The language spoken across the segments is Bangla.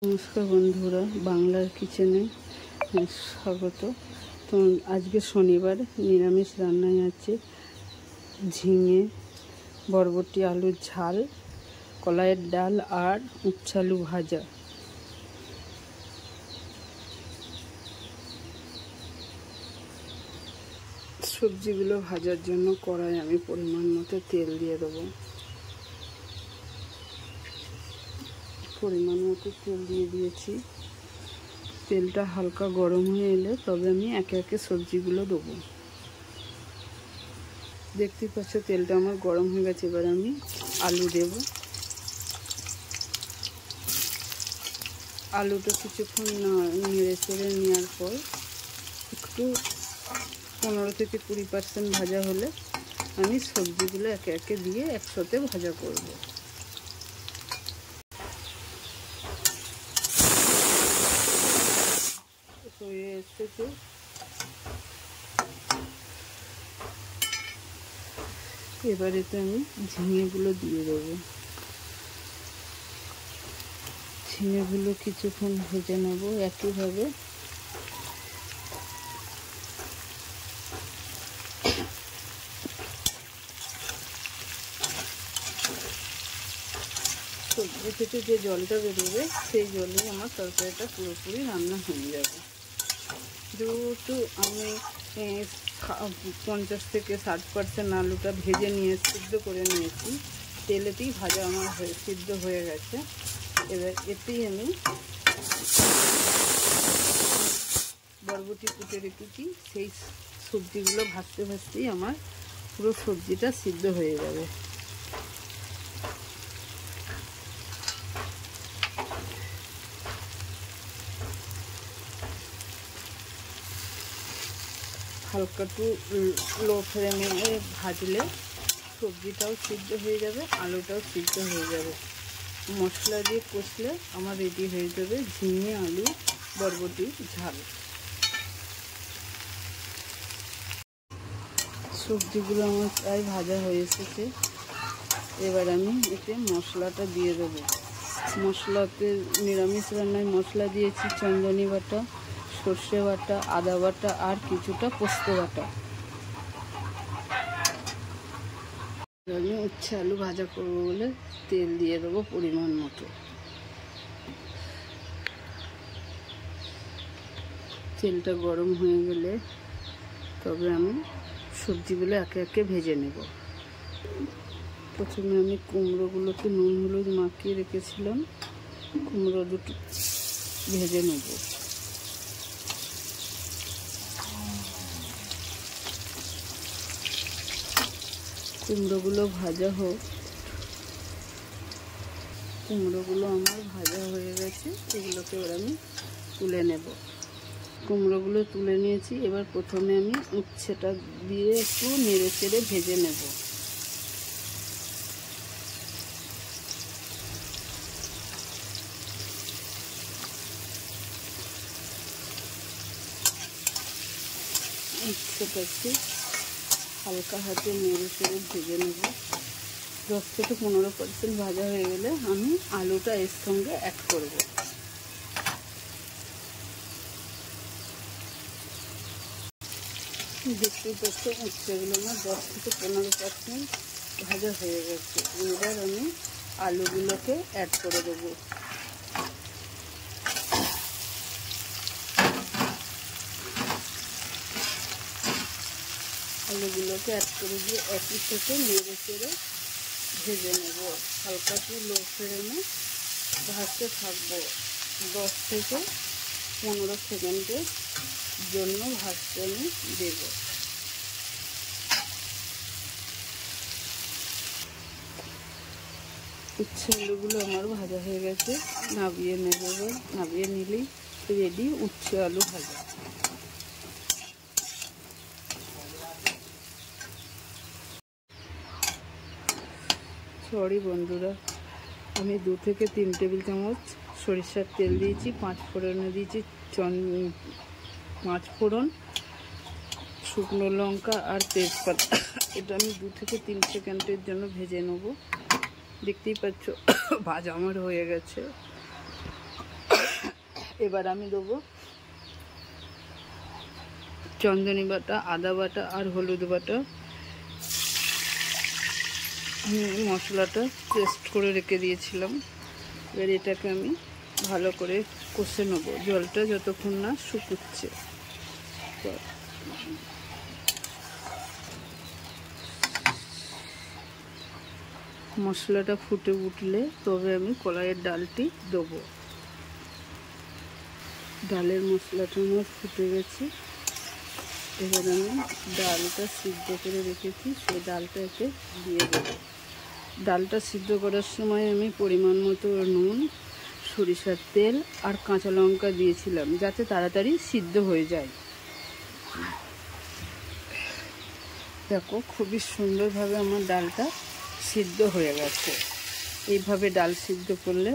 নমস্কার বন্ধুরা, বাংলার কিচেনে স্বাগত। তো আজকে শনিবার, নিরামিষ রান্নায় আছে ঝিঙে, বরবটি, আলুর ঝাল, কলাইয়ের ডাল আর উচ্ছে আলু ভাজা। সবজিগুলো ভাজার জন্য কড়াই আমি পরিমাণ মতো তেল দিয়ে দেবো। পরিমাণ মতো তেল দিয়ে দিয়েছি। তেলটা হালকা গরম হয়ে এলে তবে আমি একে একে সবজিগুলো দেবো। দেখতে পাচ্ছ তেলটা আমার গরম হয়ে গেছে। এবার আমি আলু দেব। আলুটা কিছুক্ষণ নেড়ে চেড়ে নেওয়ার পর একটু 15-20% ভাজা হলে আমি সবজিগুলো একে একে দিয়ে একসাথে ভাজা করব। হয়ে এসেছে। এবারেতে আমি ঝিঙেগুলো দিয়ে দেবো। ঝিঙেগুলো কিছুক্ষণ ভেজে নেব একইভাবে। সবজি থেকে যে জলটা বেরোবে সেই জলে আমার তরকারিটা পুরোপুরি রান্না হয়ে যাবে। যেহেতু আমি 50-60% আলুটা ভেজে নিয়ে সিদ্ধ করে নিয়েছি, তেলেতেই ভাজা আমার সিদ্ধ হয়ে গেছে। এবার এতেই আমি বরবটি কুটে রেখেছি, সেই সবজিগুলো ভাজতে ভাজতেই আমার পুরো সবজিটা সিদ্ধ হয়ে যাবে। হালকা একটু লো ফ্লেমে ভাজলে সবজিটাও সিদ্ধ হয়ে যাবে, আলুটাও সিদ্ধ হয়ে যাবে। মশলা দিয়ে কষলে আমার রেডি হয়ে যাবে ঝিঙে আলু বরবটির ঝাল। সবজিগুলো আমার প্রায় ভাজা হয়ে এসেছে। এবার আমি এতে মশলাটা দিয়ে দেবো। মশলাতে নিরামিষ রান্নায় মশলা দিয়েছি চন্দনী বাটা, সর্ষে বাটা, আদা বাটা আর কিছুটা পোস্ত বাটা। আমি উচ্ছে আলু ভাজা করবো বলে তেল দিয়ে দেবো পরিমাণ মতো। তেলটা গরম হয়ে গেলে তবে আমি সবজিগুলো একে একে ভেজে নেব। প্রথমে আমি কুমড়োগুলোকে নুন হলুদ মাখিয়ে রেখেছিলাম, কুমড়ো দুটো ভেজে নেব। কুমড়োগুলো ভাজা হোক। কুমড়োগুলো আমার ভাজা হয়ে গেছে, এগুলোকে এবার আমি তুলে নেব। কুমড়োগুলো তুলে নিয়েছি। এবার প্রথমে আমি উচ্ছেটা দিয়ে একটু নেড়ে চেড়ে ভেজে নেব। উচ্ছেটাকে হালকা হাতে নেড়ে চেড়ে ভেজে নেব। 10-15% ভাজা হয়ে গেলে আমি আলুটা এর সঙ্গে অ্যাড করব। দেখতেই পাচ্ছ উচ্ছেগুলো আমার 10-15% ভাজা হয়ে গেছে। এবার আমি আলুগুলোকে অ্যাড করে দেবো। আলুগুলোকে অ্যাড করে দিয়ে একই সাথে নেড়ে চেড়ে ভেজে নেব। হালকা একটু লো ফ্লেমে ভাজতে থাকবো। 10-15 সেকেন্ডের জন্য ভাজতে আমি দেব। উচ্ছে আলুগুলো আমার ভাজা হয়ে গেছে, নামিয়ে নেব। নামিয়ে নিলেই রেডি উচ্ছে আলু ভাজা। সরি বন্ধুরা, আমি 2-3 টেবিল চামচ সরিষার তেল দিয়েছি, 5 ফোড়নে দিয়েছি 5 ফোড়ন, শুকনো লঙ্কা আর তেজপাতা। এটা আমি 2-3 সেকেন্ডের জন্য ভেজে নেব। দেখতেই পাচ্ছ ভাজা আমার হয়ে গেছে। এবার আমি দেবো চন্দনী বাটা, আদা বাটা আর হলুদ বাটা। আমি মশলাটা পেস্ট করে রেখে দিয়েছিলাম। এবার এটাকে আমি ভালো করে কষে নেবো, জলটা যতক্ষণ না শুকুচ্ছে। মশলাটা ফুটে উঠলে তবে আমি কলাইয়ের ডালটি দেবো। ডালের মশলাটা আমার ফুটে গেছে। এবার আমি ডালটা সিদ্ধ করে রেখেছি, সেই ডালটা এতে দিয়ে দেবো। ডালটা সিদ্ধ করার সময় আমি পরিমাণ মতো নুন, সরিষার তেল আর কাঁচা লঙ্কা দিয়েছিলাম, যাতে তাড়াতাড়ি সিদ্ধ হয়ে যায়। দেখো খুবই সুন্দরভাবে আমার ডালটা সিদ্ধ হয়ে গেছে। এইভাবে ডাল সিদ্ধ করলে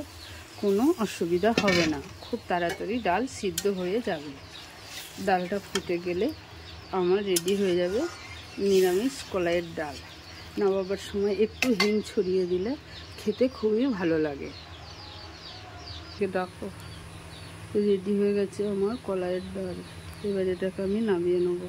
কোনো অসুবিধা হবে না, খুব তাড়াতাড়ি ডাল সিদ্ধ হয়ে যাবে। ডালটা ফুটে গেলে আমার রেডি হয়ে যাবে নিরামিষ কলাইয়ের ডাল। নামাবার সময় একটু হিং ছড়িয়ে দিলে খেতে খুবই ভালো লাগে। দেখো রেডি হয়ে গেছে আমার কলাইয়ের ডাল। এবার এটাকে আমি নামিয়ে নেবো।